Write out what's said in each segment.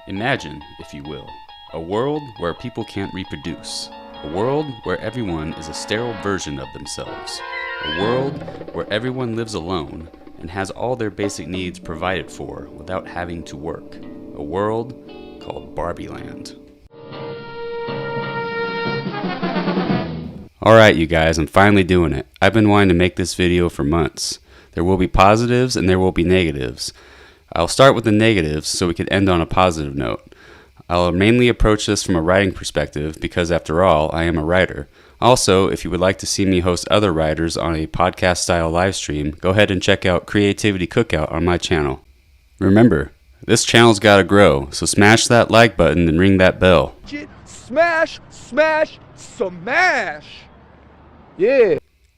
Imagine, if you will, a world where people can't reproduce. A world where everyone is a sterile version of themselves. A world where everyone lives alone and has all their basic needs provided for without having to work. A world called Barbie Land. Alright you guys, I'm finally doing it. I've been wanting to make this video for months. There will be positives and there will be negatives. I'll start with the negatives so we can end on a positive note. I'll mainly approach this from a writing perspective because after all, I am a writer. Also, if you would like to see me host other writers on a podcast style live stream, go ahead and check out Creativity Cookout on my channel. Remember, this channel's gotta grow, so smash that like button and ring that bell. Smash, smash, smash! Yeah!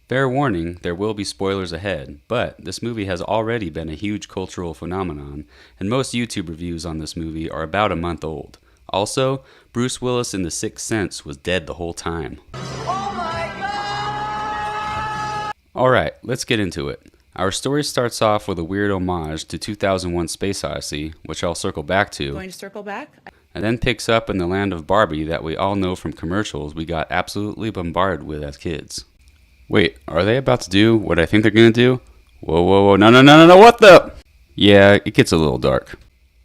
Fair warning, there will be spoilers ahead, but this movie has already been a huge cultural phenomenon, and most YouTube reviews on this movie are about a month old. Also, Bruce Willis in The Sixth Sense was dead the whole time. Oh my god! Alright, let's get into it. Our story starts off with a weird homage to 2001 Space Odyssey, which I'll circle back to. Going to circle back? And then picks up in the land of Barbie that we all know from commercials we got absolutely bombarded with as kids. Wait, are they about to do what I think they're gonna do? Whoa, no, what the? Yeah, it gets a little dark.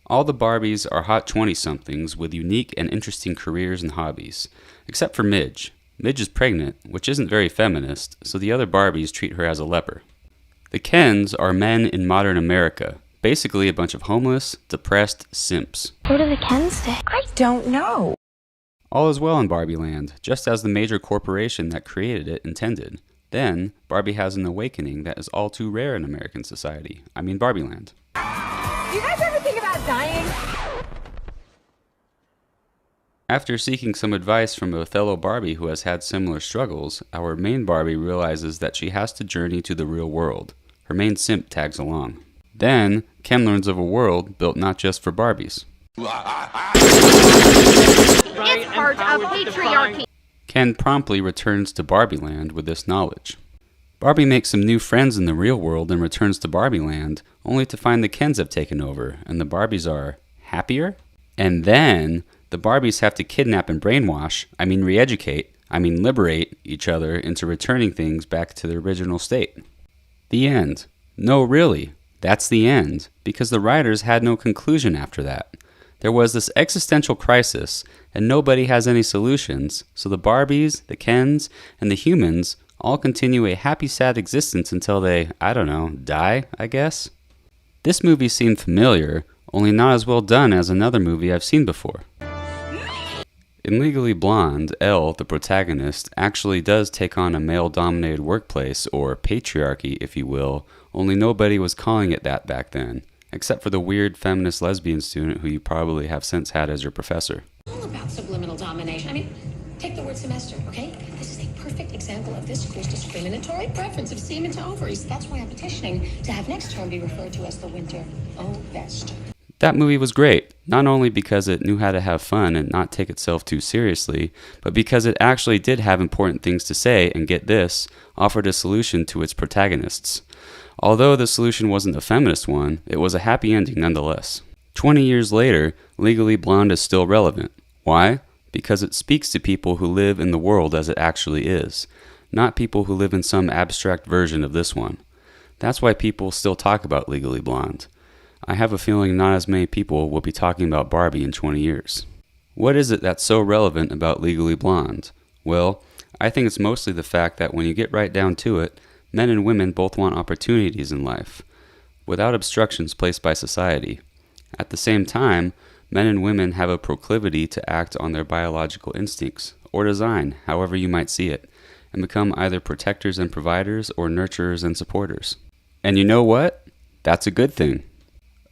All the Barbies are hot 20-somethings with unique and interesting careers and hobbies. Except for Midge. Midge is pregnant, which isn't very feminist, so the other Barbies treat her as a leper. The Kens are men in modern America. Basically a bunch of homeless, depressed simps. Where do the Kens stay? I don't know. All is well in Barbie Land, just as the major corporation that created it intended. Then, Barbie has an awakening that is all too rare in American society. I mean Barbie Land. You guys ever think about dying? After seeking some advice from a fellow Barbie who has had similar struggles, our main Barbie realizes that she has to journey to the real world. Her main simp tags along. Then, Ken learns of a world built not just for Barbies. It's part of patriarchy. Ken promptly returns to Barbie Land with this knowledge. Barbie makes some new friends in the real world and returns to Barbie Land, only to find the Kens have taken over, and the Barbies are happier? And then, the Barbies have to kidnap and brainwash, liberate each other into returning things back to their original state. The end. No, really. That's the end, because the writers had no conclusion after that. There was this existential crisis, and nobody has any solutions, so the Barbies, the Kens, and the humans all continue a happy, sad existence until they, die, I guess? This movie seemed familiar, only not as well done as another movie I've seen before. In Legally Blonde, Elle, the protagonist, actually does take on a male-dominated workplace, or patriarchy, if you will, only nobody was calling it that back then, except for the weird feminist lesbian student who you probably have since had as your professor. All about subliminal domination. Take the word semester, okay? This is a perfect example of this school's discriminatory preference of semen to ovaries. That's why I'm petitioning to have next term be referred to as the winter ovest. That movie was great, not only because it knew how to have fun and not take itself too seriously, but because it actually did have important things to say and, get this, offered a solution to its protagonists. Although the solution wasn't a feminist one, it was a happy ending nonetheless. 20 years later, Legally Blonde is still relevant. Why? Because it speaks to people who live in the world as it actually is, not people who live in some abstract version of this one. That's why people still talk about Legally Blonde. I have a feeling not as many people will be talking about Barbie in 20 years. What is it that's so relevant about Legally Blonde? Well, I think it's mostly the fact that when you get right down to it, men and women both want opportunities in life, without obstructions placed by society. At the same time, men and women have a proclivity to act on their biological instincts, or design, however you might see it, and become either protectors and providers or nurturers and supporters. And you know what? That's a good thing.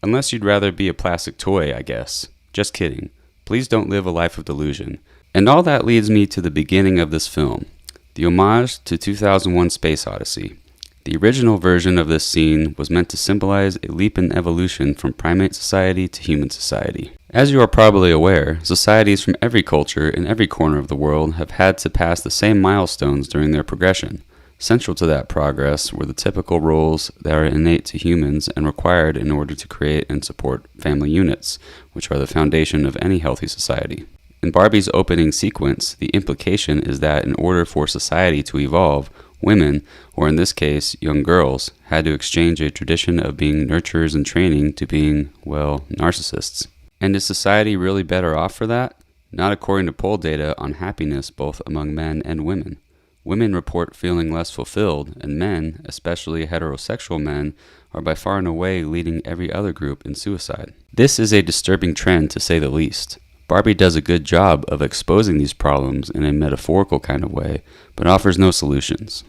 Unless you'd rather be a plastic toy, I guess. Just kidding. Please don't live a life of delusion. And all that leads me to the beginning of this film, the homage to 2001 Space Odyssey. The original version of this scene was meant to symbolize a leap in evolution from primate society to human society. As you are probably aware, societies from every culture in every corner of the world have had to pass the same milestones during their progression. Central to that progress were the typical roles that are innate to humans and required in order to create and support family units, which are the foundation of any healthy society. In Barbie's opening sequence, the implication is that in order for society to evolve, women, or in this case, young girls, had to exchange a tradition of being nurturers and training to being, well, narcissists. And is society really better off for that? Not according to poll data on happiness both among men and women. Women report feeling less fulfilled, and men, especially heterosexual men, are by far and away leading every other group in suicide. This is a disturbing trend to say the least. Barbie does a good job of exposing these problems in a metaphorical kind of way, but offers no solutions.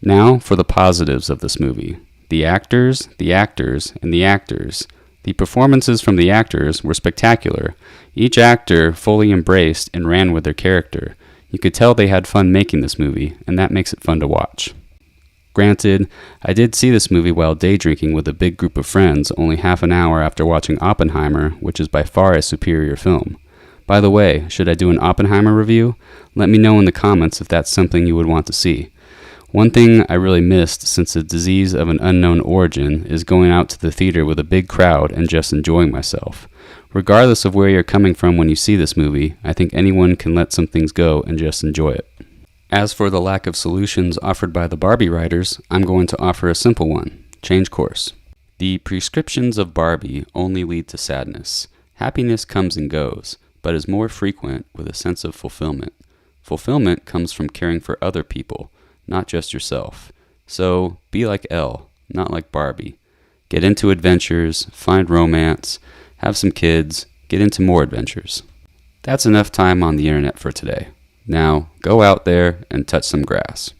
Now for the positives of this movie. The actors, and the actors. The performances from the actors were spectacular. Each actor fully embraced and ran with their character. You could tell they had fun making this movie, and that makes it fun to watch. Granted, I did see this movie while day drinking with a big group of friends only half an hour after watching Oppenheimer, which is by far a superior film. By the way, should I do an Oppenheimer review? Let me know in the comments if that's something you would want to see. One thing I really missed since the disease of an unknown origin is going out to the theater with a big crowd and just enjoying myself. Regardless of where you're coming from when you see this movie, I think anyone can let some things go and just enjoy it. As for the lack of solutions offered by the Barbie writers, I'm going to offer a simple one: change course. The prescriptions of Barbie only lead to sadness. Happiness comes and goes, but is more frequent with a sense of fulfillment. Fulfillment comes from caring for other people, not just yourself. So be like Elle, not like Barbie. Get into adventures, find romance, have some kids, get into more adventures. That's enough time on the internet for today. Now, go out there and touch some grass.